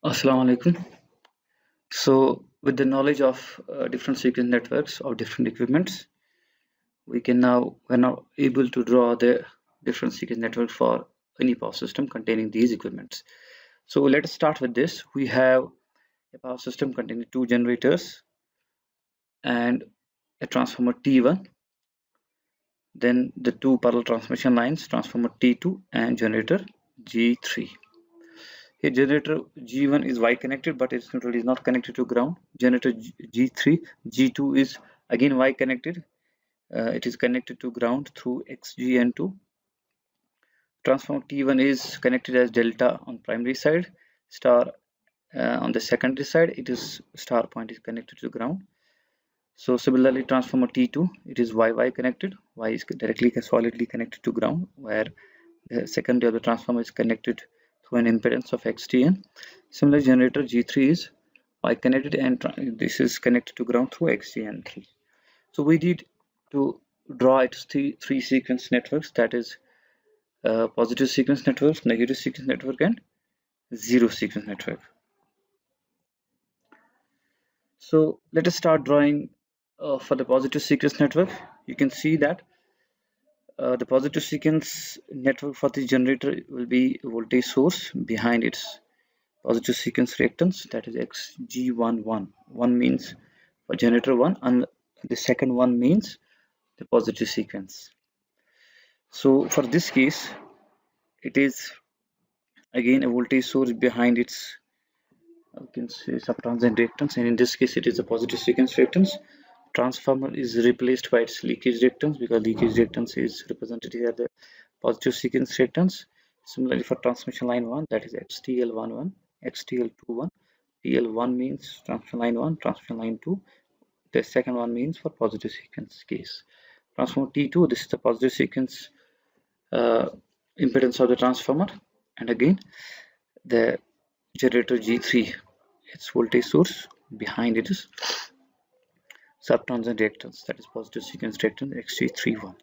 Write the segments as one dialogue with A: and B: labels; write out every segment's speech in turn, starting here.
A: Assalamu alaikum. So, with the knowledge of different sequence networks of different equipments, we're now able to draw the different sequence network for any power system containing these equipments. So, let us start with this. We have a power system containing two generators and a transformer T1, then the two parallel transmission lines, transformer T2 and generator G3. Here generator G1 is Y connected, but its neutral is not connected to ground. Generator G3, G2 is again Y connected. It is connected to ground through XGN2. Transformer T1 is connected as delta on primary side, star on the secondary side. It is star point is connected to ground. So similarly, transformer T2, it is YY connected. Y is directly solidly connected to ground, where the secondary of the transformer is connected through an impedance of XTN. Similar generator G3 is Y connected, and this is connected to ground through XTN3. So we need to draw its three sequence networks, that is positive sequence network, negative sequence network, and zero sequence network. So let us start drawing for the positive sequence network. You can see that the positive sequence network for this generator will be voltage source behind its positive sequence reactance, that is Xg11. One means for generator 1 and the second one means the positive sequence. So for this case, it is again a voltage source behind its, you can say, subtransient reactance, and in this case it is a positive sequence reactance. Transformer is replaced by its leakage reactance because leakage reactance is represented here the positive sequence reactance. Similarly for transmission line 1, that is XTL11, XTL21. TL1 means transmission line 1, transmission line 2. The second one means for positive sequence case. Transformer T2, this is the positive sequence uh, impedance of the transformer, and again the generator G3, its voltage source behind it is subtransient reactance, that is positive sequence reactance XG31.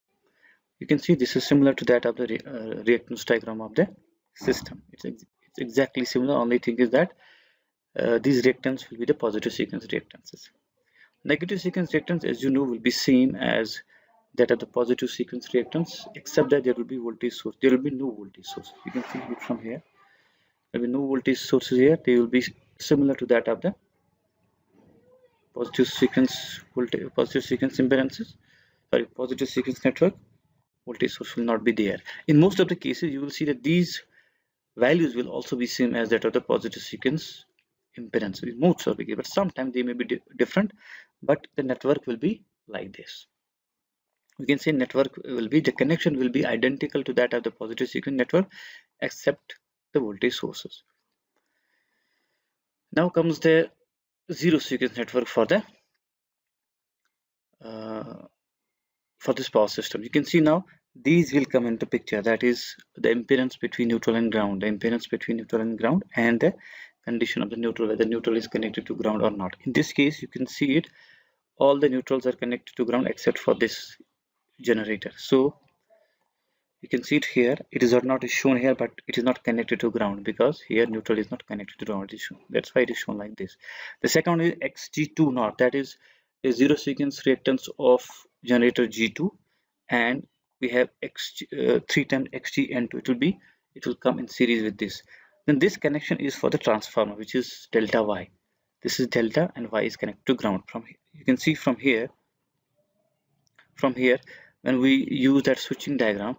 A: You can see this is similar to that of the reactance diagram of the system. It's exactly similar, only thing is that these reactants will be the positive sequence reactances. Negative sequence reactance, as you know, will be same as that of the positive sequence reactance, except that there will be voltage source. There will be no voltage source. You can see it from here. There will be no voltage sources here. They will be similar to that of the positive sequence voltage, positive sequence impedances. Sorry, positive sequence network. Voltage source will not be there. In most of the cases, you will see that these values will also be same as that of the positive sequence impedance in most of the cases, but sometimes they may be different, but the network will be like this. We can say network will be, the connection will be identical to that of the positive sequence network except the voltage sources. Now comes the zero sequence network uh, for this power system. You can see now these will come into picture, that is the impedance between neutral and ground, the impedance between neutral and ground, and the condition of the neutral, whether neutral is connected to ground or not. In this case, you can see it, all the neutrals are connected to ground except for this generator. So you can see it here, it is not shown here, but it is not connected to ground because here neutral is not connected to ground. That's why it is shown like this. The second is Xg2 naught, that is a zero sequence reactance of generator G2, and we have 3 times Xgn2. It will come in series with this. Then this connection is for the transformer, which is delta Y. This is delta and Y is connected to ground. From here, you can see from here when we use that switching diagram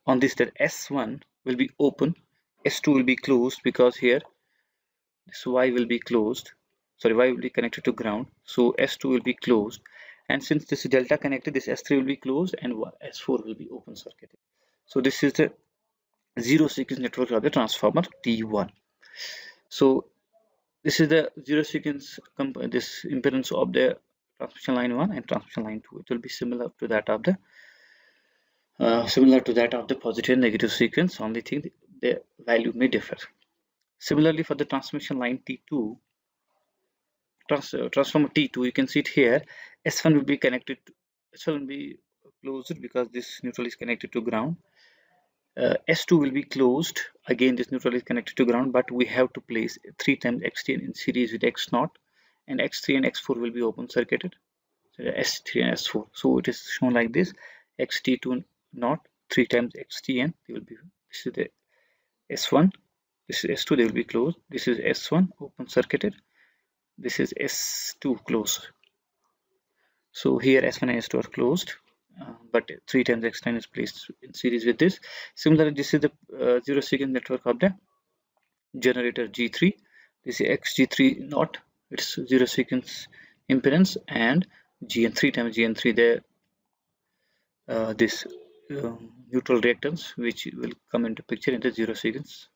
A: on this, that S1 will be open, S2 will be closed, because here this Y will be closed, sorry, Y will be connected to ground, so S2 will be closed, and since this is delta connected, this S3 will be closed and S4 will be open circuited. So this is the zero sequence network of the transformer T1. So this is the zero sequence this impedance of the transmission line 1 and transmission line 2. It will be similar to that of the positive and negative sequence, only thing the value may differ. Similarly for the transmission line T2, transformer T2, you can see it here, S1 will be connected to, S1 will be closed because this neutral is connected to ground, S2 will be closed. Again, this neutral is connected to ground, but we have to place 3 times Xt in series with X0, and X3 and X4 will be open circuited. So S3 and S4. So it is shown like this: Xt2 not 3 times Xtn. They will be. This is the S1. This is S2. They will be closed. This is S1 open circuited. This is S2 closed. So here S1 and S2 are closed, but 3 times X9 is placed in series with this. Similarly, this is the zero sequence network of the generator G3. This is XG3 not, it's zero sequence impedance, and GN 3 times GN3 there, this neutral reactance which will come into picture in the zero sequence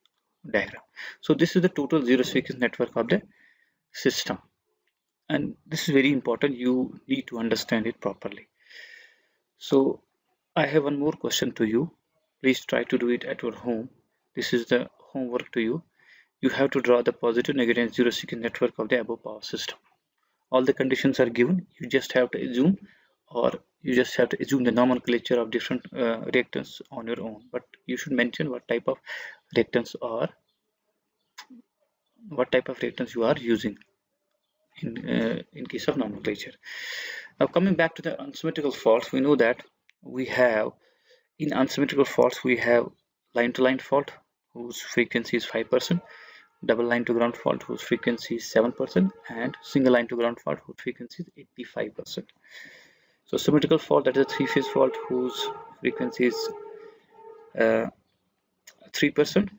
A: diagram. So this is the total zero sequence network of the system, and this is very important. You need to understand it properly. So I have one more question to you. Please try to do it at your home. This is the homework to you. You have to draw the positive, negative, and zero sequence network of the above power system. All the conditions are given. You just have to assume, or you just have to assume the nomenclature of different reactants on your own. But you should mention what type of reactants you are using in case of nomenclature. Now coming back to the unsymmetrical faults, we know that we have in unsymmetrical faults we have line to line fault whose frequency is 5%, double line to ground fault whose frequency is 7%, and single line to ground fault whose frequency is 85%. So symmetrical fault, that is a three-phase fault whose frequency is 3%,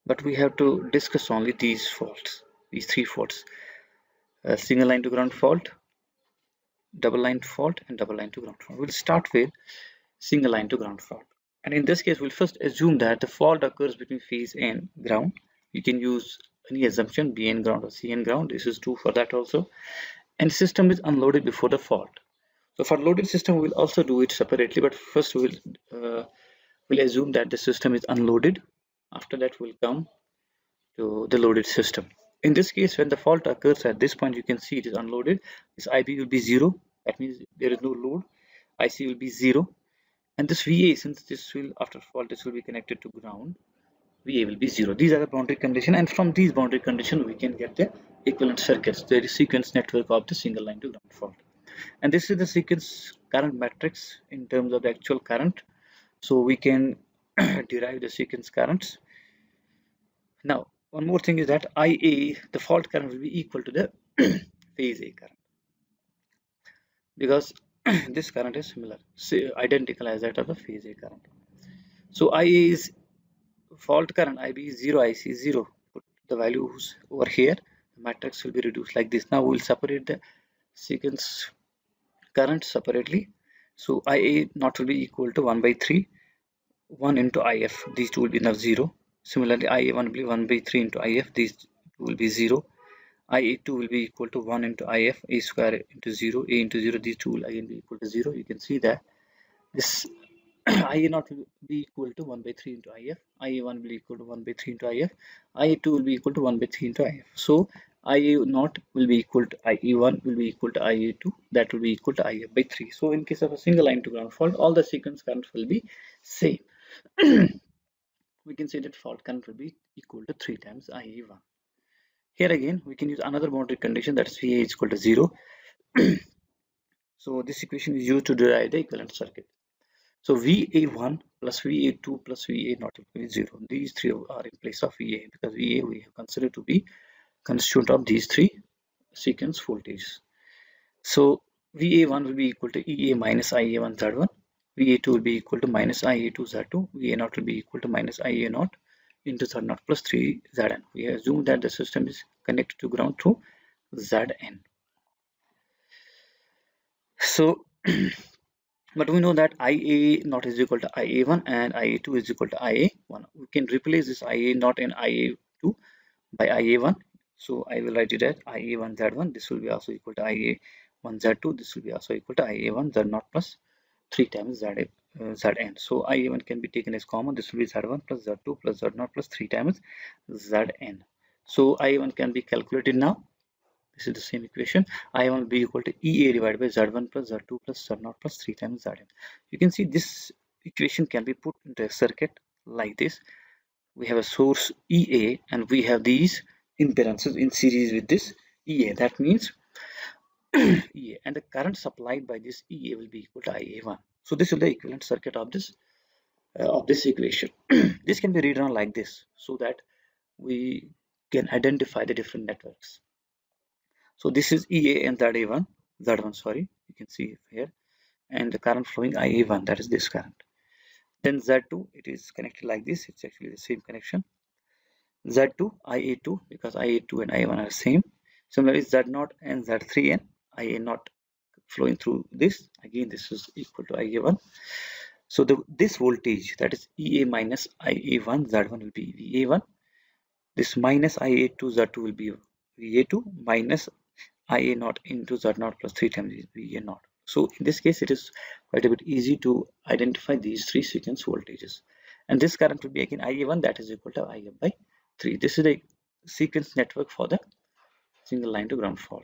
A: but we have to discuss only these faults, these three faults: single line to ground fault, double line fault, and double line to ground fault. We'll start with single line to ground fault, and in this case we'll first assume that the fault occurs between phase and ground. You can use any assumption, BN ground or CN ground. This is true for that also. And system is unloaded before the fault. So for loaded system we'll also do it separately, but first we'll assume that the system is unloaded. After that we'll come to the loaded system. In this case, when the fault occurs at this point, you can see it is unloaded. This IB will be 0. That means there is no load. IC will be 0. And this VA, since this will, after fault, this will be connected to ground, VA will be 0. These are the boundary conditions, and from these boundary conditions, we can get the equivalent circuits, the sequence network of the single line to ground fault. And this is the sequence current matrix in terms of the actual current. So we can derive the sequence currents. Now, one more thing is that IA, the fault current, will be equal to the phase A current, because this current is similar, identical as that of the phase A current. So IA is fault current, IB is 0, IC is 0. Put the values over here, the matrix will be reduced like this. Now we'll separate the sequence current separately. So IA not will be equal to 1 by 3, 1 into IF. These two will be now 0. Similarly, IA1 will be 1 by 3 into IF. These two will be 0. IA2 will be equal to 1 into IF, A square into 0, A into 0. These two will again be equal to 0. You can see that this IA0 will be equal to 1 by 3 into IF, IA1 will be equal to 1 by 3 into IF, IA2 will be equal to 1 by 3 into IF. So IA0 will be equal to IA1 will be equal to IA2, that will be equal to IF by 3. So in case of a single line to ground fault, all the sequence currents will be same. We can say that fault current will be equal to 3 times IA1. Here again, we can use another boundary condition, that is VA is equal to 0. So this equation is used to derive the equivalent circuit. So VA1 plus VA2 plus VA not equal to 0. These three are in place of VA, because VA we have considered to be constituent of these three sequence voltages. So VA1 will be equal to EA minus IA1 Z1. VA2 will be equal to minus IA2 Z2. VA0 will be equal to minus IA0 into Z0 plus 3 Zn. We assume that the system is connected to ground through Zn. So but we know that IA0 is equal to IA1 and IA2 is equal to IA1. We can replace this IA0 and IA2 by IA1. So I will write it as IA1 Z1. This will be also equal to IA1 Z2. This will be also equal to IA1 Z0 plus 3 times Zn. So IA1 can be taken as common. This will be Z1 plus Z2 plus Z0 plus 3 times Zn. So IA1 can be calculated now. This is the same equation. I1 will be equal to EA divided by Z1 plus Z2 plus Z0 plus 3 times Zn. You can see this equation can be put into a circuit like this. We have a source EA and we have these impedances in series with this EA. That means EA and the current supplied by this EA will be equal to IA1. So this is the equivalent circuit of this equation. This can be rewritten like this so that we can identify the different networks. So this is EA and ZA1, Z1 sorry, you can see here, and the current flowing IA1, that is this current. Then Z2, it is connected like this, it's actually the same connection. Z2, IA2, because IA2 and IA1 are same. Similarly, Z0 and Z3 and IA0 flowing through this. Again, this is equal to IA1. So this voltage, that is EA minus IA1, Z1 will be VA1. This minus IA2, Z2 will be VA2 minus IA0 into Z0 plus 3 times VA0. So in this case, it is quite a bit easy to identify these three sequence voltages. And this current will be again IA1, that is equal to IF by 3. This is the sequence network for the single line to ground fault.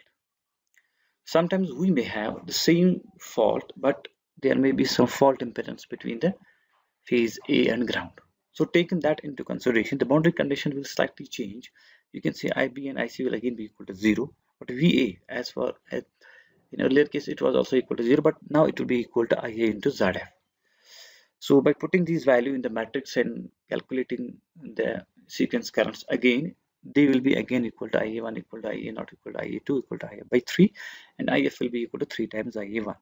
A: Sometimes we may have the same fault, but there may be some fault impedance between the phase A and ground. So taking that into consideration, the boundary condition will slightly change. You can say IB and IC will again be equal to 0, but VA, as for in earlier case, it was also equal to 0, but now it will be equal to IA into ZF. So by putting these value in the matrix and calculating the sequence currents again, they will be again equal to IA1 equal to IA not equal to IA2 equal to IA by 3, and IF will be equal to 3 times IA1.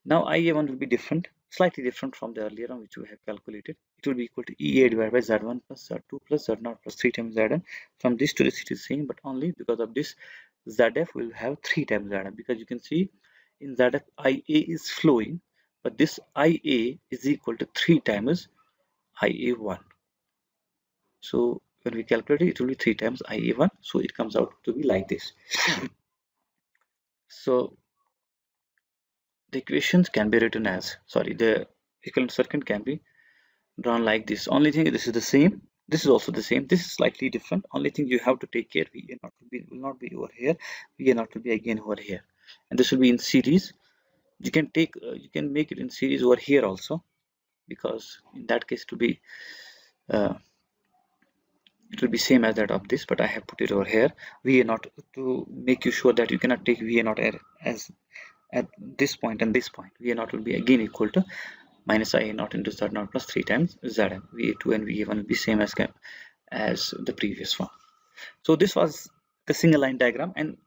A: Now IA1 will be different, slightly different from the earlier one which we have calculated. It will be equal to EA divided by Z1 plus Z2 plus Z0 plus 3 times Zn. From this to this it is same, but only because of this ZF will have 3 times Zn, because you can see in ZF IA is flowing, but this IA is equal to 3 times IA1. So when we calculate it, it will be 3 times IA1. So it comes out to be like this. So the equations can be written as, the equivalent circuit can be drawn like this. Only thing, this is the same. This is also the same. This is slightly different. Only thing you have to take care, will not be over here. VA0 will be again over here, and this will be in series. You can take, you can make it in series over here also, because in that case uh, it will be same as that of this. But I have put it over here, VA0, to make you sure that you cannot take VA0 as at this point and this point. VA0 will be again equal to minus IA0 into Z0 plus 3 times Zn. VA2 and VA1 will be same as the previous one. So this was the single line diagram, and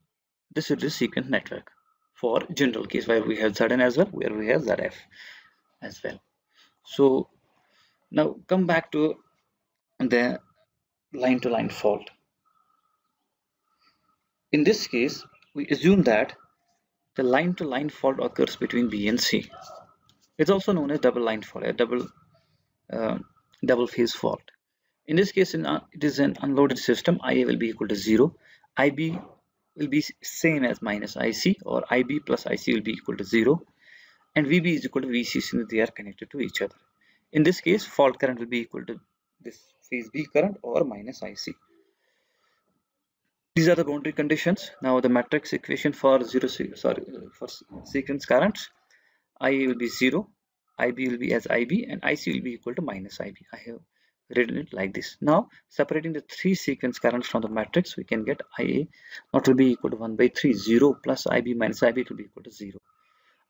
A: this is the sequence network for general case where we have Zn as well, where we have Zf as well. So now come back to the line to line fault. In this case, we assume that the line to line fault occurs between B and C. It's also known as double line fault, a uh, double phase fault. In this case, it is an unloaded system. IA will be equal to 0. IB will be same as minus IC, or IB plus IC will be equal to 0. And VB is equal to VC since they are connected to each other. In this case, fault current will be equal to this phase B current or minus IC. These are the boundary conditions. Now the matrix equation for for sequence currents. IA will be 0, IB will be as IB, and IC will be equal to minus IB. I have written it like this. Now separating the three sequence currents from the matrix, we can get IA not will be equal to 1 by 3, 0 plus IB minus IB will be equal to 0.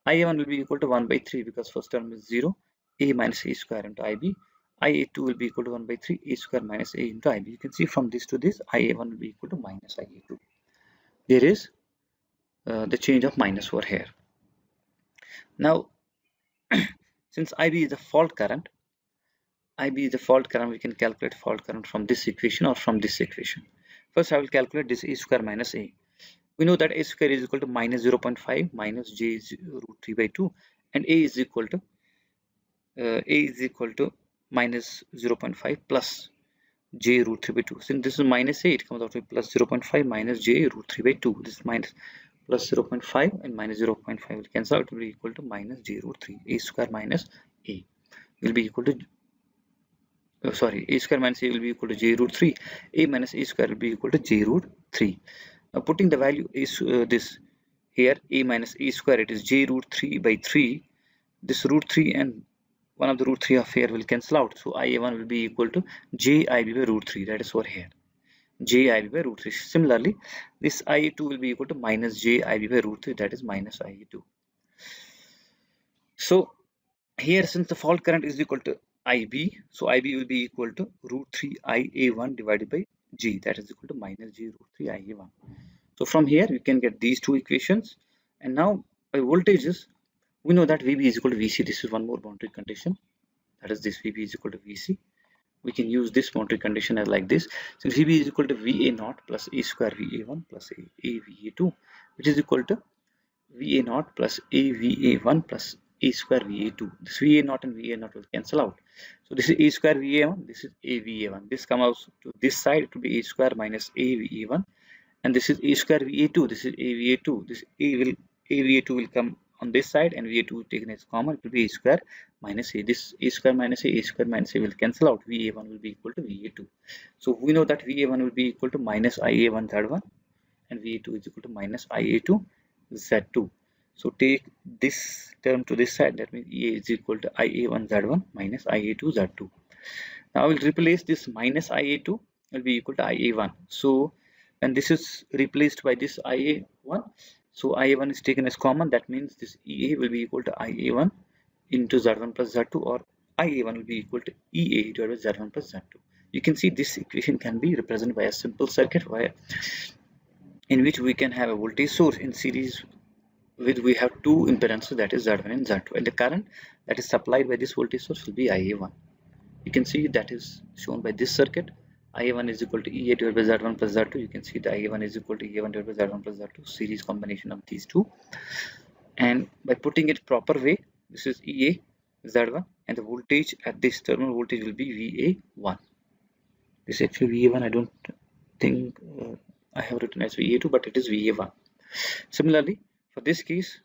A: IA1 will be equal to 1 by 3 because first term is 0, A minus A square into IB. IA2 will be equal to 1 by 3, A square minus A into IB. You can see from this to this, IA1 will be equal to minus IA2. There is the change of minus over here. Now since IB is the fault current, we can calculate fault current from this equation or from this equation. First, I will calculate this A square minus A. We know that A square is equal to minus 0.5 minus J root 3 by 2, and A is equal to minus 0.5 plus J root 3 by 2. Since this is minus A, it comes out to plus 0.5 minus J root 3 by 2. This is minus plus 0.5 and minus 0.5 will cancel out. It will be equal to minus J root 3. A square minus A will be equal to A square minus A will be equal to J root 3. A minus A square will be equal to J root 3. Now putting the value is this here, A minus A square, it is J root 3 by 3. This root 3 and one of the root 3 of here will cancel out. So IA1 will be equal to JIB by root 3. That is over here. JIB by root 3. Similarly, this IA2 will be equal to minus JIB by root 3. That is minus IA2. So here, since the fault current is equal to IB, so IB will be equal to root 3 IA1 divided by G. That is equal to minus G root 3 IA1. So from here, you can get these two equations. And now by voltages, we know that VB is equal to VC. This is one more boundary condition. That is this VB is equal to VC. We can use this boundary condition as like this. Since VB is equal to VA naught plus A square VA1 plus A VA2, which is equal to VA naught plus A VA1 plus A square VA2. This VA naught and VA naught will cancel out. So this is A square VA1, this is A VA1. This comes out to this side, it will be A square minus A VA1. And this is A square VA2, this is A VA2. This A VA2 will come on this side and VA2 will taken as common. It will be A square minus A. This A square minus A square minus A will cancel out. VA1 will be equal to VA2. So we know that VA1 will be equal to minus IA1 Z1 and VA2 is equal to minus IA2 Z2. So take this term to this side, that means EA is equal to IA1 Z1 minus IA2 Z2. Now I will replace this minus IA2 will be equal to IA1. So when this is replaced by this IA1, so IA1 is taken as common, that means this EA will be equal to IA1 into Z1 plus Z2, or IA1 will be equal to EA divided by Z1 plus Z2. You can see this equation can be represented by a simple circuit in which we can have a voltage source in series with we have two impedances, that is Z1 and Z2, and the current that is supplied by this voltage source will be IA1. You can see that is shown by this circuit. IA1 is equal to EA divided by Z1 plus Z2. You can see the IA1 is equal to EA1 divided by Z1 plus Z2, series combination of these two. And by putting it proper way, this is EA Z1 and the voltage at this terminal voltage will be VA1. This is actually VA1. I don't think I have written as VA2, but it is VA1. Similarly, for this case,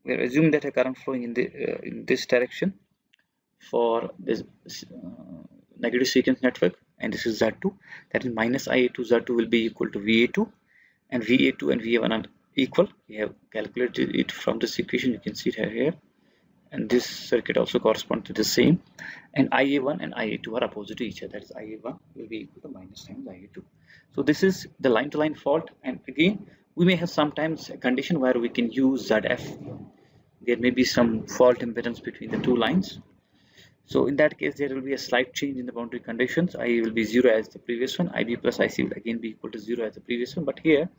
A: we are assuming that a current flowing in this direction for this negative sequence network, and this is Z2, that is minus IA2 Z2 will be equal to VA2, and VA2 and VA1 are equal. We have calculated it from this equation. You can see it here, and this circuit also corresponds to the same, and IA1 and IA2 are opposite to each other. That is IA1 will be equal to minus times IA2. So this is the line to line fault, and again we may have sometimes a condition where we can use ZF. There may be some fault impedance between the two lines. So in that case, there will be a slight change in the boundary conditions. I will be 0 as the previous one. IB plus IC will again be equal to 0 as the previous one. But here,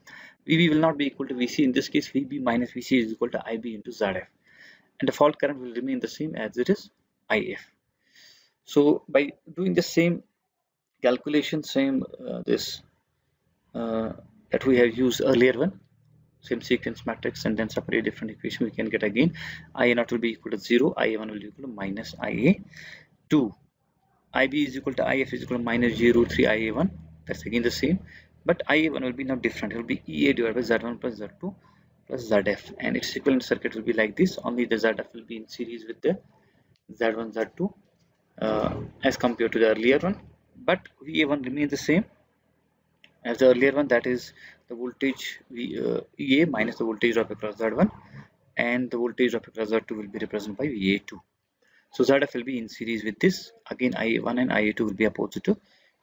A: VB will not be equal to VC. In this case, VB minus VC is equal to IB into ZF. And the fault current will remain the same as it is IF. So by doing the same calculation, that we have used earlier one, same sequence matrix, and then separate different equation, we can get again IA0 will be equal to 0, IA1 will be equal to minus IA2, IB is equal to IF is equal to minus J root 3 IA1. That's again the same, but IA1 will be now different. It will be EA divided by Z1 plus Z2 plus ZF, and its equivalent circuit will be like this. Only the ZF will be in series with the Z1 Z2 as compared to the earlier one, but VA1 remains the same as the earlier one, that is the voltage EA minus the voltage drop across Z1, and the voltage drop across Z2 will be represented by VA2. So ZF will be in series with this. Again, IA1 and IA2 will be opposite to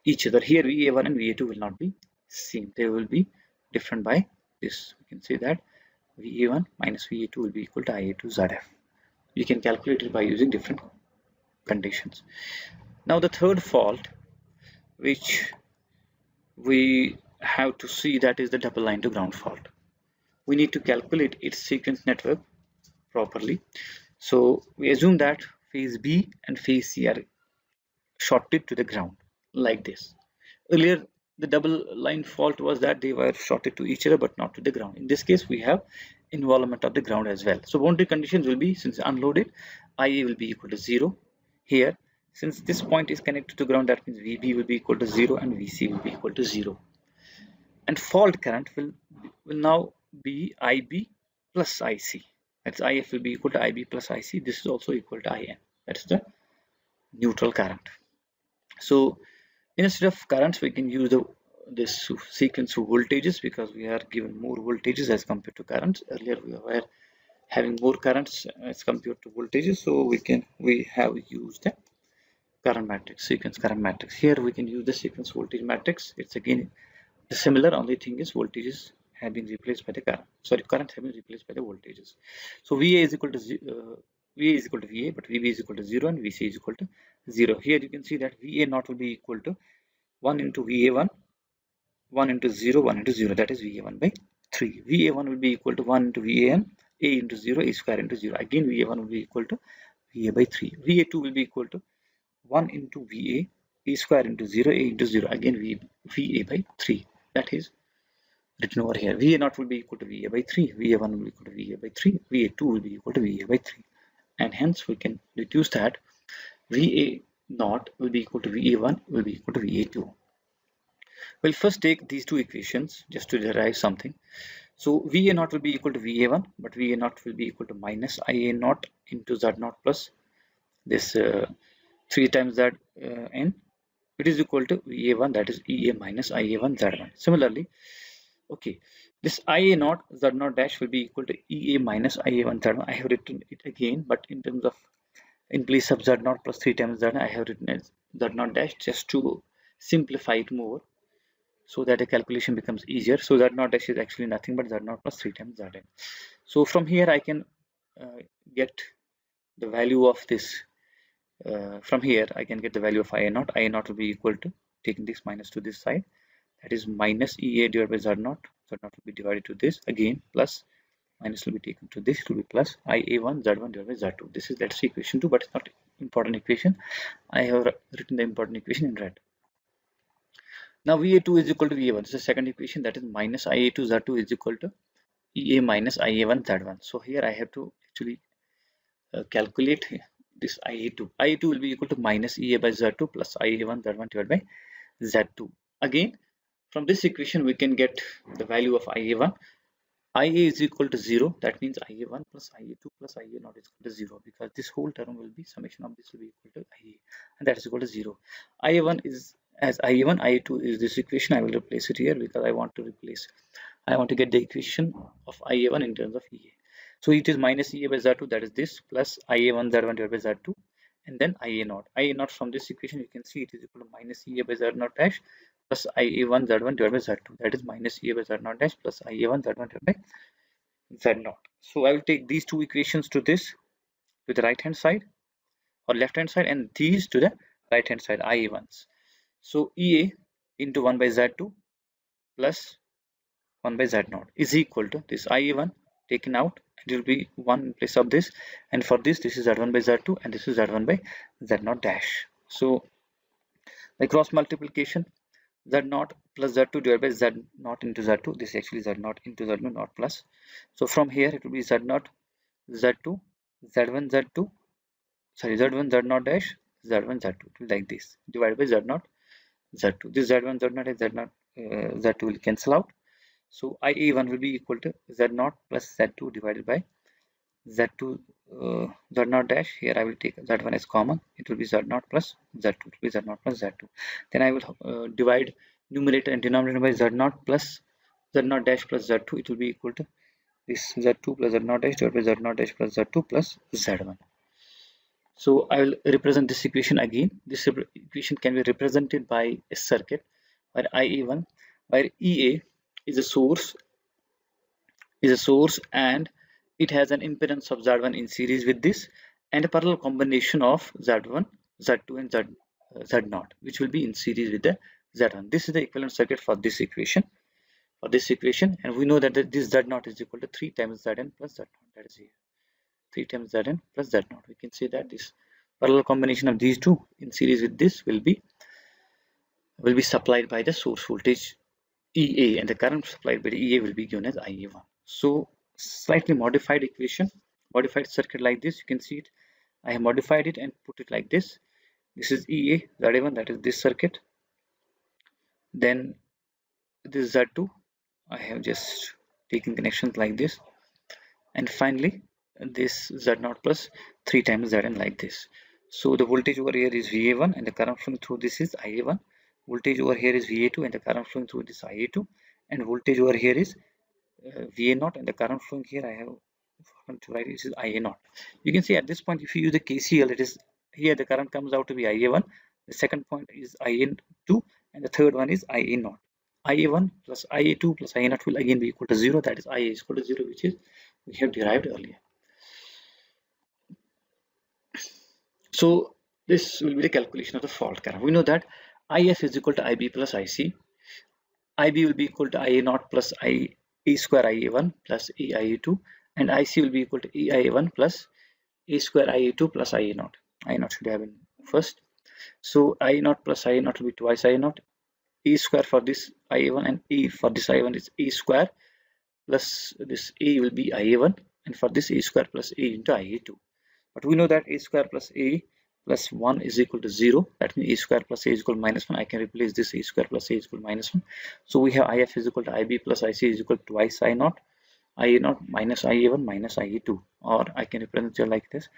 A: each other. Here VA1 and VA2 will not be same. They will be different by this. We can say that VA1 minus VA2 will be equal to IA2 ZF. You can calculate it by using different conditions. Now the third fault which we have to see, that is the double line to ground fault. We need to calculate its sequence network properly. So we assume that phase B and phase C are shorted to the ground like this. Earlier the double line fault was that they were shorted to each other but not to the ground. In this case we have involvement of the ground as well. So boundary conditions will be, since unloaded, IA will be equal to 0. Here, since this point is connected to ground, that means VB will be equal to 0 and VC will be equal to 0. And fault current will now be IB plus IC. That's IF will be equal to IB plus IC. This is also equal to IN. That's the neutral current. So instead of currents, we can use this sequence of voltages, because we are given more voltages as compared to currents. Earlier we were having more currents as compared to voltages, so we have used the current matrix, sequence current matrix. Here we can use the sequence voltage matrix. It's again similar, only thing is voltages have been replaced by the current. Sorry, current have been replaced by the voltages. So VA is equal to VA is equal to VA, but VB is equal to 0 and VC is equal to 0. Here you can see that VA naught will be equal to 1 into VA1, 1 into 0, 1 into 0, that is VA1 by 3. VA1 will be equal to 1 into VAN, A into 0, A square into 0. Again, VA1 will be equal to VA by 3. VA2 will be equal to 1 into VA, A square into 0, A into 0. Again, VA by 3. That is written over here. VA naught will be equal to VA by 3. VA1 will be equal to VA by 3. VA2 will be equal to VA by 3. And hence, we can deduce that VA naught will be equal to VA1 will be equal to VA2. We'll first take these two equations just to derive something. So VA naught will be equal to VA1, but VA naught will be equal to minus IA naught into Z naught plus this 3 times Z N. It is equal to VA1, that is EA minus IA1 Z1. Similarly, okay, this IA naught Z naught dash will be equal to EA minus IA1 Z1. I have written it again, but in terms of in place of Z naught plus 3 times Z, I have written as Z naught dash just to simplify it more, so that a calculation becomes easier. So Z naught dash is actually nothing but Z naught plus 3 times Zn. So from here I can get the value of this. From here I can get the value of IA naught. IA naught will be equal to, taking this minus to this side, that is minus EA divided by Z naught. Z naught will be divided to this again, plus minus will be taken to this, it will be plus IA1 Z1 divided by Z2. This is, let's say, equation 2, but it's not important equation. I have written the important equation in red. Now VA2 is equal to VA1. This is the second equation, that is minus IA2 Z2 is equal to EA minus IA1 Z1. So here I have to actually calculate this IA2. IA2 will be equal to minus EA by Z2 plus IA1 Z1 divided by Z2. Again, from this equation we can get the value of IA1. IA is equal to 0. That means IA1 plus IA2 plus IA naught is equal to 0, because this whole term will be summation of this will be equal to IA, and that is equal to 0. IA1 is as IA1, IA2 is this equation. I will replace it here because I want to get the equation of IA1 in terms of EA. So it is minus EA by Z2, that is this, plus IA1 Z1 divided by Z2, and then IA naught. IA naught from this equation you can see it is equal to minus EA by Z naught dash plus IA1 Z1 divided by Z2, that is minus EA by Z naught dash plus IA1 Z1 divided by Z naught. So I will take these two equations to this, to the right hand side or left hand side, and these to the right hand side, IA1s. So EA into 1 by Z2 plus 1 by Z naught is equal to this IA1 taken out, and it will be 1 in place of this, and for this is Z1 by Z2 and this is Z1 by Z naught dash. So by cross multiplication, Z naught plus Z2 divided by Z naught into Z2, this is actually Z naught into Z2 naught plus. So from here it will be Z naught Z2 Z1 Z2, sorry, Z1 Z naught dash Z1 Z2, like this, divided by Z naught Z2. This Z1 Z naught and Z2 will cancel out. So IA1 will be equal to Z naught plus Z2 divided by Z2 Z naught dash. Here I will take Z1 as common. It will be Z naught plus Z2. It will be Z naught plus Z2. Then I will divide numerator and denominator by Z naught plus Z naught dash plus Z2. It will be equal to this Z2 plus Z naught dash divided by Z naught dash plus Z2 plus Z1. So I will represent this equation again. This equation can be represented by a circuit where IA1, where EA is a source and it has an impedance of Z1 in series with this, and a parallel combination of Z1, Z2 and Z0, which will be in series with the Z1. This is the equivalent circuit for this equation. And we know that this Z0 is equal to 3 times Zn plus Z0. That is here. 3 times Zn plus Z0. We can say that this parallel combination of these two in series with this will be supplied by the source voltage EA, and the current supplied by the EA will be given as IA1. So slightly modified equation, modified circuit like this. You can see it. I have modified it and put it like this. This is EA Z1, that is this circuit. Then this Z2, I have just taken connections like this, and finally this Z0 plus 3 times Zn like this. So the voltage over here is VA1 and the current flowing through this is IA1. Voltage over here is VA2 and the current flowing through this IA2, and voltage over here is VA0 and the current flowing here I have right, this is IA naught. You can see at this point, if you use the KCL, it is here the current comes out to be IA1, the second point is IA2, and the third one is IA naught. IA1 plus IA2 plus IA naught will again be equal to 0, that is IA is equal to 0, which is we have derived earlier. So this will be the calculation of the fault current. We know that IF is equal to IB plus IC. IB will be equal to IA naught plus A square IA1 plus AIA2, and IC will be equal to AIA1 plus A square IA2 plus IA naught. IA naught should have been first. So IA naught plus IA naught will be twice IA naught. A square for this IA1 and A for this IA1 is A square plus this A will be IA1, and for this A square plus A into IA2. But we know that A square plus A plus 1 is equal to 0. That means A square plus A is equal to minus 1. I can replace this A square plus A is equal to minus 1. So we have IF is equal to IB plus IC is equal to twice I naught, IA naught minus IA1 minus IA2. Or I can represent it like this,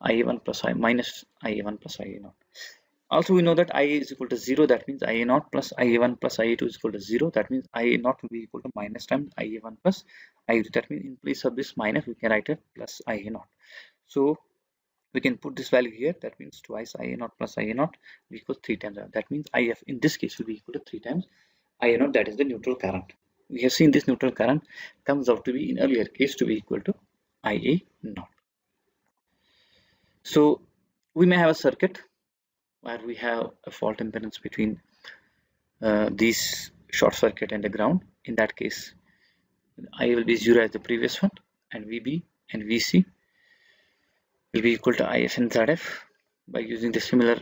A: IA1 plus I minus IA1 plus IA naught. Also we know that IA is equal to 0. That means IA naught plus IA1 plus IA2 is equal to 0. That means IA naught will be equal to minus times IA1 plus IA2. That means in place of this minus we can write it plus IA naught. So we can put this value here. That means twice IA naught plus IA naught equals 3 times. That means IF in this case will be equal to 3 times IA naught, that is the neutral current. We have seen this neutral current comes out to be in earlier case to be equal to IA naught. So we may have a circuit where we have a fault impedance between these short circuit and the ground. In that case, I will be 0 as the previous one, and VB and VC will be equal to IF and ZF. By using the similar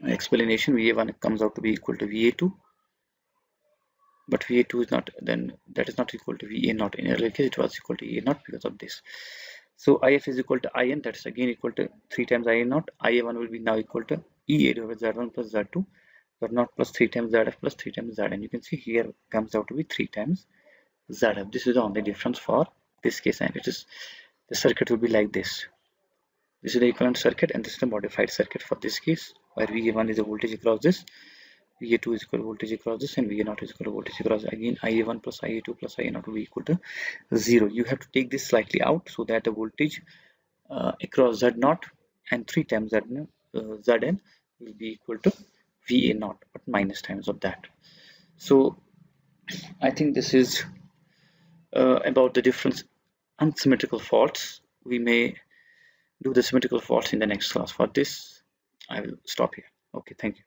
A: explanation, VA1 comes out to be equal to VA2, but VA2 is not, then that is not equal to VA naught. In earlier case it was equal to EA naught because of this. So IF is equal to IN, that is again equal to 3 times IA naught. IA1 will be now equal to EA divided by Z1 plus Z2, Z0 plus 3 times ZF plus 3 times Zn. You can see here comes out to be 3 times ZF. This is the only difference for this case, and it is the circuit will be like this. This is the equivalent circuit, and this is the modified circuit for this case, where VA1 is the voltage across this, VA2 is equal to voltage across this, and VA0 is equal to voltage across. Again, IA1 plus IA2 plus IA0 will be equal to 0. You have to take this slightly out so that the voltage across Z0 and 3 times Zn will be equal to VA0, but minus times of that. So I think this is about the different unsymmetrical faults. We may do the symmetrical faults in the next class. For this, I will stop here. Okay, thank you.